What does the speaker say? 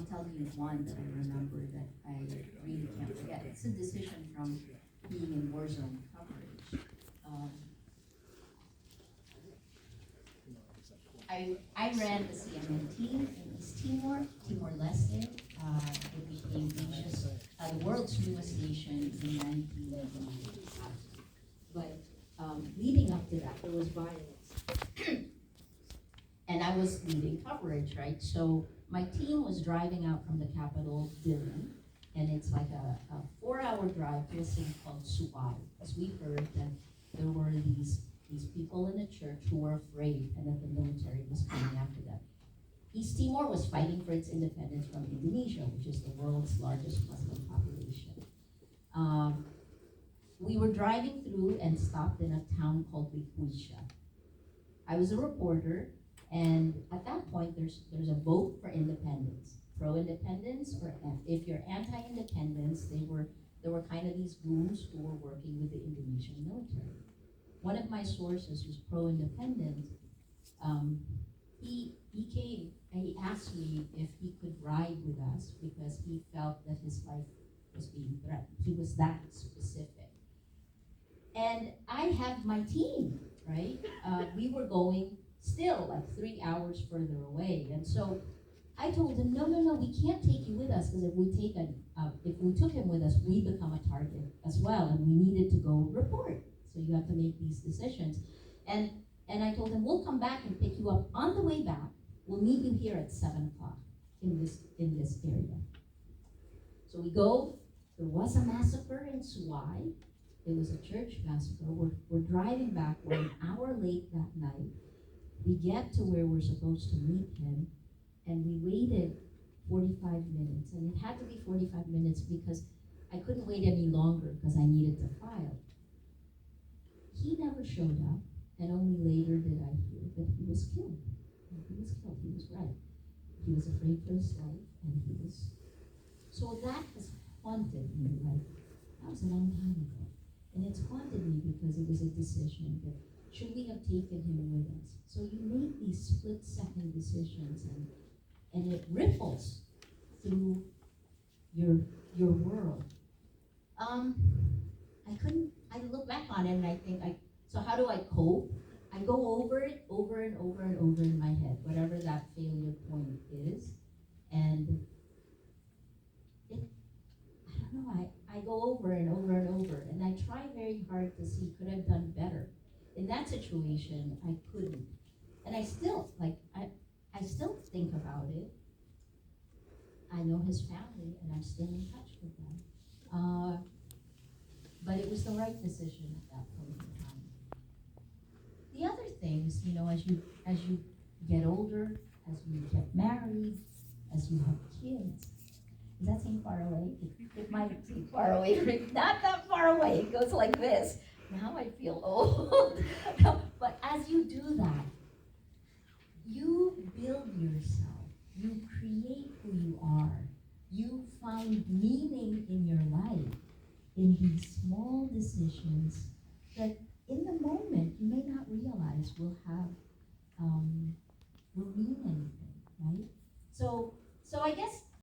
I'll tell you one that I remember that I really can't forget. It's a decision from being in war zone coverage. I ran the CMN team in East Timor-Leste. It became Asia's, the world's newest nation in 1995. But leading up to that, there was violence. And I was leading coverage, right? So my team was driving out from the capital, Dillon, and it's like a 4-hour drive to a city called Suwai. As we heard that there were these people in the church who were afraid and that the military was coming after them. East Timor was fighting for its independence from Indonesia, which is the world's largest Muslim population. We were driving through and stopped in a town called Lipuisha. I was a reporter, and at that point, there's a vote for independence, pro-independence, or if you're anti-independence, there were kind of these goons who were working with the Indonesian military. One of my sources was pro-independent. He came and he asked me if he could ride with us because he felt that his life was being threatened. He was that specific. And I have my team, right? We were going still like 3 hours further away. And so I told him, no, we can't take you with us because if we took him with us, we become a target as well, and we needed to go report. So you have to make these decisions. And I told him, we'll come back and pick you up on the way back. We'll meet you here at 7 o'clock in this area. So we go. There was a massacre in Suwai. It was a church massacre. We're driving back. We're an hour late that night. We get to where we're supposed to meet him, and we waited 45 minutes. And it had to be 45 minutes because I couldn't wait any longer because I needed to file. He never showed up, and only later did I hear that he was killed. He was killed. He was right. He was afraid for his life, and he was. So that has haunted me. Like, that was a long time ago. And it's haunted me because it was a decision that should we have taken him with us? So you make these split-second decisions, and it ripples through your world. I look back on it and I think, so how do I cope? I go over it over and over and over in my head, whatever that failure point is. And I don't know, I go over and over and over, and I try very hard to see, could I have done better? In that situation, I couldn't. And I still, I still think about it. I know his family, and I'm still in touch with them. But it was the right decision at that point in time. The other things, as you get older, as you get married, as you have kids, does that seem far away? It might seem far away, not that far away. It goes like this. Now I feel old. But as you do that, you build yourself. You create who you are. You find meaning in your life in these small decisions that in the moment you may not realize will mean anything, right? So I guess